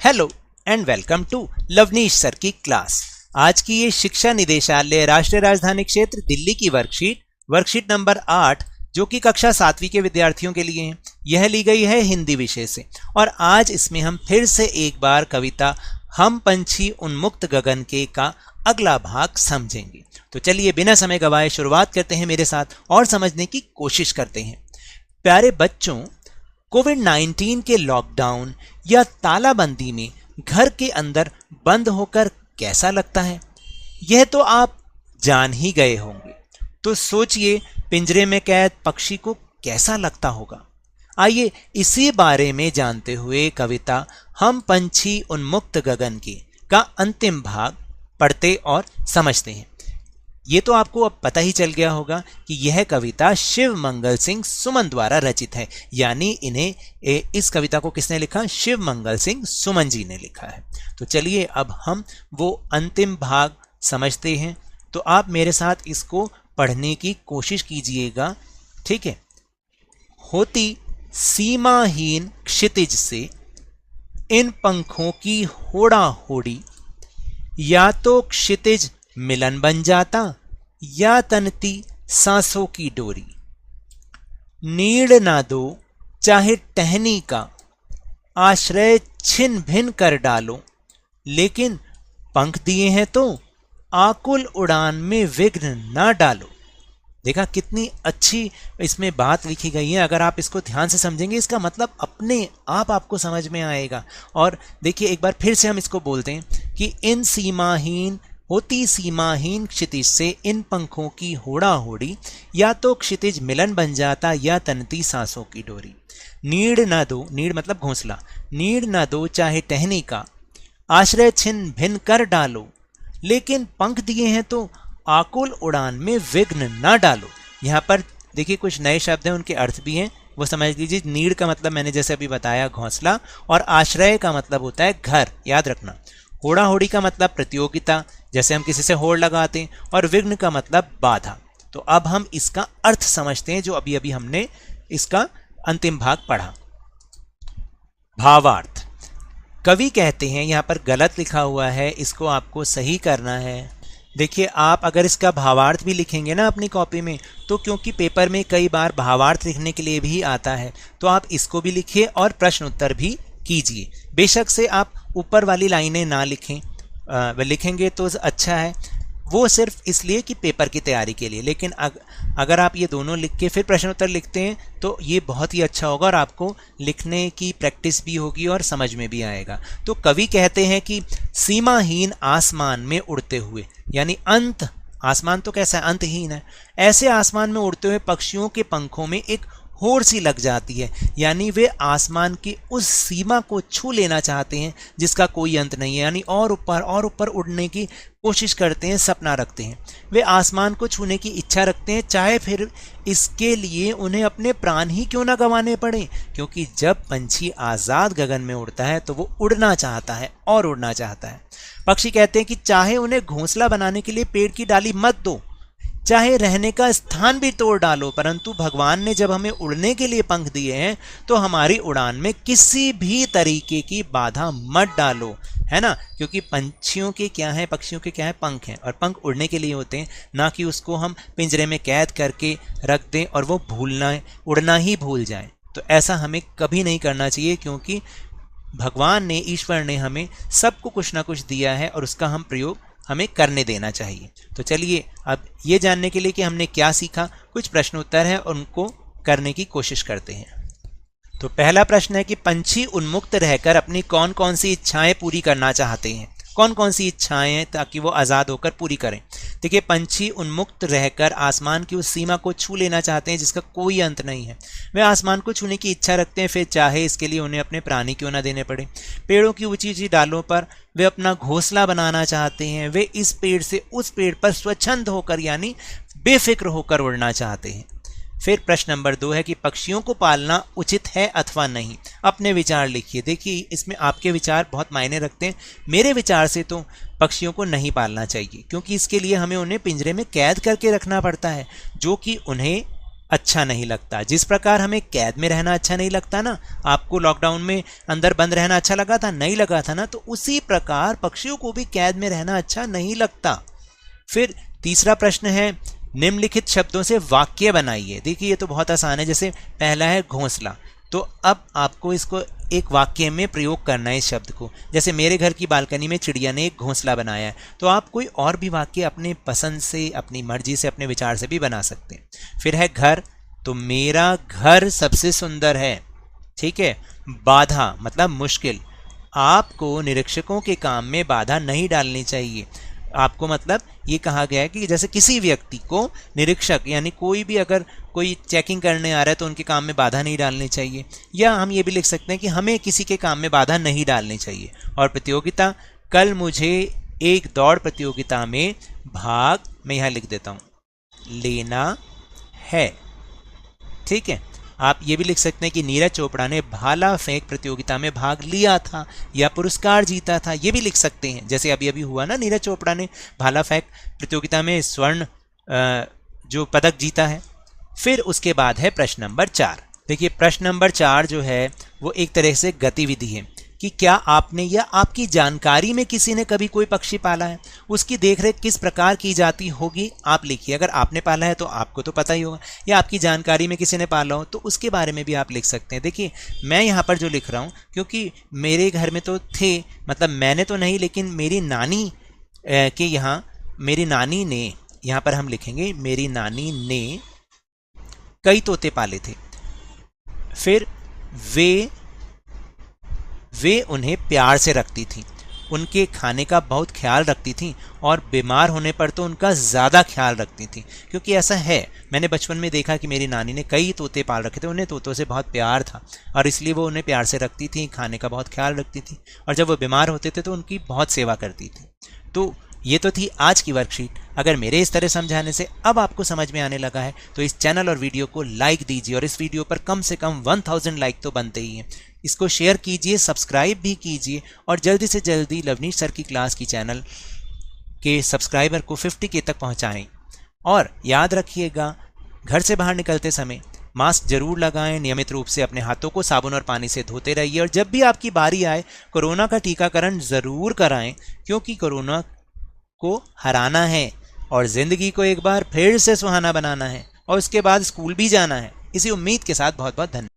Hello and welcome to Lavneesh sir की class. आज की ये शिक्षा निदेशालय राष्ट्रीय राजधानी क्षेत्र दिल्ली की वर्कशीट नंबर 8 जो कि कक्षा 7वीं के विद्यार्थियों के लिए है। यह ली गई है हिंदी विषय से और आज इसमें हम फिर से एक बार कविता हम पंछी उन्मुक्त गगन के का अगला भाग समझेंगे। तो चलिए बिना समय गवाए शुरुआत करते हैं मेरे साथ और समझने की कोशिश करते हैं। प्यारे बच्चों, कोविड-19 के लॉकडाउन या तालाबंदी में घर के अंदर बंद होकर कैसा लगता है, यह तो आप जान ही गए होंगे। तो सोचिए पिंजरे में कैद पक्षी को कैसा लगता होगा। आइए इसी बारे में जानते हुए कविता हम पंछी उन्मुक्त गगन के का अंतिम भाग पढ़ते और समझते हैं। ये तो आपको अब पता ही चल गया होगा कि यह कविता शिव मंगल सिंह सुमन द्वारा रचित है, यानी इस कविता को किसने लिखा? शिव मंगल सिंह सुमन जी ने लिखा है। तो चलिए अब हम वो अंतिम भाग समझते हैं। तो आप मेरे साथ इसको पढ़ने की कोशिश कीजिएगा, ठीक है। होती सीमाहीन क्षितिज से इन पंखों की होड़ा होड़ी, या तो क्षितिज मिलन बन जाता या तनती सांसों की डोरी। नीड़ ना दो चाहे टहनी का, आश्रय छिन भिन कर डालो, लेकिन पंख दिए हैं तो आकुल उड़ान में विघ्न ना डालो। देखा कितनी अच्छी इसमें बात लिखी गई है। अगर आप इसको ध्यान से समझेंगे इसका मतलब अपने आप आपको समझ में आएगा। और देखिए एक बार फिर से हम इसको बोलते हैं कि होती सीमाहीन क्षितिज से इन पंखों की होड़ा होड़ी, या तो क्षितिज मिलन बन जाता या तनती सांसों की डोरी। नीड़ ना दो, नीड़ मतलब घोंसला, नीड़ ना दो चाहे टहनी का, आश्रय छिन भिन कर डालो, लेकिन पंख दिए हैं तो आकुल उड़ान में विघ्न ना डालो। यहाँ पर देखिए कुछ नए शब्द हैं, उनके अर्थ भी हैं, वो समझ लीजिए। नीड़ का मतलब मैंने जैसे अभी बताया घोंसला, और आश्रय का मतलब होता है घर, याद रखना। होड़ा होड़ी का मतलब प्रतियोगिता, जैसे हम किसी से होड़ लगाते हैं, और विघ्न का मतलब बाधा। तो अब हम इसका अर्थ समझते हैं जो अभी अभी हमने इसका अंतिम भाग पढ़ा। भावार्थ। कवि कहते हैं, यहाँ पर गलत लिखा हुआ है, इसको आपको सही करना है। देखिए आप अगर इसका भावार्थ भी लिखेंगे ना अपनी कॉपी में, तो क्योंकि पेपर में कई बार भावार्थ लिखने के लिए भी आता है, तो आप इसको भी लिखिए और प्रश्न उत्तर भी कीजिए। बेशक से आप ऊपर वाली लाइनें ना लिखें, लिखेंगे तो अच्छा है, वो सिर्फ इसलिए कि पेपर की तैयारी के लिए। लेकिन अगर आप ये दोनों लिख के फिर प्रश्न उत्तर लिखते हैं तो ये बहुत ही अच्छा होगा और आपको लिखने की प्रैक्टिस भी होगी और समझ में भी आएगा। तो कवि कहते हैं कि सीमाहीन आसमान में उड़ते हुए, यानी अंत, आसमान तो कैसा है? अंतहीन है। ऐसे आसमान में उड़ते हुए पक्षियों के पंखों में एक होड़ सी लग जाती है, यानी वे आसमान की उस सीमा को छू लेना चाहते हैं जिसका कोई अंत नहीं है, यानी और ऊपर उड़ने की कोशिश करते हैं, सपना रखते हैं। वे आसमान को छूने की इच्छा रखते हैं, चाहे फिर इसके लिए उन्हें अपने प्राण ही क्यों ना गंवाने पड़े, क्योंकि जब पंछी आज़ाद गगन में उड़ता है तो वो उड़ना चाहता है और उड़ना चाहता है। पक्षी कहते हैं कि चाहे उन्हें घोंसला बनाने के लिए पेड़ की डाली मत दो, चाहे रहने का स्थान भी तोड़ डालो, परंतु भगवान ने जब हमें उड़ने के लिए पंख दिए हैं तो हमारी उड़ान में किसी भी तरीके की बाधा मत डालो, है ना। क्योंकि पक्षियों के क्या है? पंख हैं, और पंख उड़ने के लिए होते हैं, ना कि उसको हम पिंजरे में कैद करके रख दें और वो उड़ना ही भूल जाए। तो ऐसा हमें कभी नहीं करना चाहिए, क्योंकि भगवान ने, ईश्वर ने हमें सबको कुछ ना कुछ दिया है और उसका हम प्रयोग हमें करने देना चाहिए। तो चलिए अब ये जानने के लिए कि हमने क्या सीखा, कुछ प्रश्न उत्तर हैं और उनको करने की कोशिश करते हैं। तो पहला प्रश्न है कि पंछी उन्मुक्त रहकर अपनी कौन कौन सी इच्छाएं पूरी करना चाहते हैं। कौन कौन सी इच्छाएं हैं ताकि वो आज़ाद होकर पूरी करें। देखिए पंछी उन्मुक्त रहकर आसमान की उस सीमा को छू लेना चाहते हैं जिसका कोई अंत नहीं है। वे आसमान को छूने की इच्छा रखते हैं, फिर चाहे इसके लिए उन्हें अपने प्राणी क्यों ना देने पड़े। पेड़ों की ऊंची ऊंची डालों पर वे अपना घोंसला बनाना चाहते हैं। वे इस पेड़ से उस पेड़ पर स्वच्छंद होकर, यानी बेफिक्र होकर उड़ना चाहते हैं। फिर प्रश्न नंबर 2 है कि पक्षियों को पालना उचित है अथवा नहीं। अपने विचार लिखिए। देखिए इसमें आपके विचार बहुत मायने रखते हैं। मेरे विचार से तो पक्षियों को नहीं पालना चाहिए, क्योंकि इसके लिए हमें उन्हें पिंजरे में कैद करके रखना पड़ता है, जो कि उन्हें अच्छा नहीं लगता। जिस प्रकार हमें कैद में रहना अच्छा नहीं लगता ना, आपको लॉकडाउन में अंदर बंद रहना अच्छा लगा था, नहीं लगा था ना, तो उसी प्रकार पक्षियों को भी कैद में रहना अच्छा नहीं लगता। फिर तीसरा प्रश्न है, निम्नलिखित शब्दों से वाक्य बनाइए। देखिए ये तो बहुत आसान है। जैसे पहला है घोंसला, तो अब आपको इसको एक वाक्य में प्रयोग करना है इस शब्द को। जैसे मेरे घर की बालकनी में चिड़िया ने एक घोंसला बनाया है, तो आप कोई और भी वाक्य अपने पसंद से, अपनी मर्जी से, अपने विचार से भी बना सकते हैं। फिर है घर, तो मेरा घर सबसे सुंदर है। ठीक है। बाधा मतलब मुश्किल, आपको निरीक्षकों के काम में बाधा नहीं डालनी चाहिए। आपको मतलब ये कहा गया है कि जैसे किसी व्यक्ति को निरीक्षक यानी कोई भी अगर कोई चेकिंग करने आ रहा है तो उनके काम में बाधा नहीं डालनी चाहिए। या हम ये भी लिख सकते हैं कि हमें किसी के काम में बाधा नहीं डालनी चाहिए। और प्रतियोगिता, कल मुझे एक दौड़ प्रतियोगिता में भाग, मैं यहाँ लिख देता हूँ, लेना है। ठीक है। आप ये भी लिख सकते हैं कि नीरज चोपड़ा ने भाला फेंक प्रतियोगिता में भाग लिया था या पुरस्कार जीता था, ये भी लिख सकते हैं। जैसे अभी अभी हुआ ना, नीरज चोपड़ा ने भाला फेंक प्रतियोगिता में स्वर्ण जो पदक जीता है। फिर उसके बाद है प्रश्न नंबर 4। देखिए प्रश्न नंबर 4 जो है वो एक तरह से गतिविधि है कि क्या आपने या आपकी जानकारी में किसी ने कभी कोई पक्षी पाला है, उसकी देखरेख किस प्रकार की जाती होगी, आप लिखिए। अगर आपने पाला है तो आपको तो पता ही होगा, या आपकी जानकारी में किसी ने पाला हो तो उसके बारे में भी आप लिख सकते हैं। देखिए मैं यहाँ पर जो लिख रहा हूँ, क्योंकि मेरे घर में तो थे, मतलब मैंने तो नहीं, लेकिन मेरी नानी के यहाँ, मेरी नानी ने, यहाँ पर हम लिखेंगे मेरी नानी ने कई तोते पाले थे। फिर वे उन्हें प्यार से रखती थी, उनके खाने का बहुत ख्याल रखती थी और बीमार होने पर तो उनका ज़्यादा ख्याल रखती थी। क्योंकि ऐसा है, मैंने बचपन में देखा कि मेरी नानी ने कई तोते पाल रखे थे, उन्हें तोतों से बहुत प्यार था और इसलिए वो उन्हें प्यार से रखती थी, खाने का बहुत ख्याल रखती थी, और जब वो बीमार होते थे तो उनकी बहुत सेवा करती थी। तो ये तो थी आज की वर्कशीट। अगर मेरे इस तरह समझाने से अब आपको समझ में आने लगा है तो इस चैनल और वीडियो को लाइक दीजिए, और इस वीडियो पर कम से कम 1000 लाइक तो बनते ही हैं। इसको शेयर कीजिए, सब्सक्राइब भी कीजिए, और जल्दी से जल्दी लवनीश सर की क्लास की चैनल के सब्सक्राइबर को 50K तक पहुंचाएं। और याद रखिएगा, घर से बाहर निकलते समय मास्क जरूर लगाएं, नियमित रूप से अपने हाथों को साबुन और पानी से धोते रहिए, और जब भी आपकी बारी आए कोरोना का टीकाकरण ज़रूर कराएं, क्योंकि कोरोना को हराना है और ज़िंदगी को एक बार फिर से सुहाना बनाना है, और उसके बाद स्कूल भी जाना है। इसी उम्मीद के साथ बहुत बहुत धन्यवाद।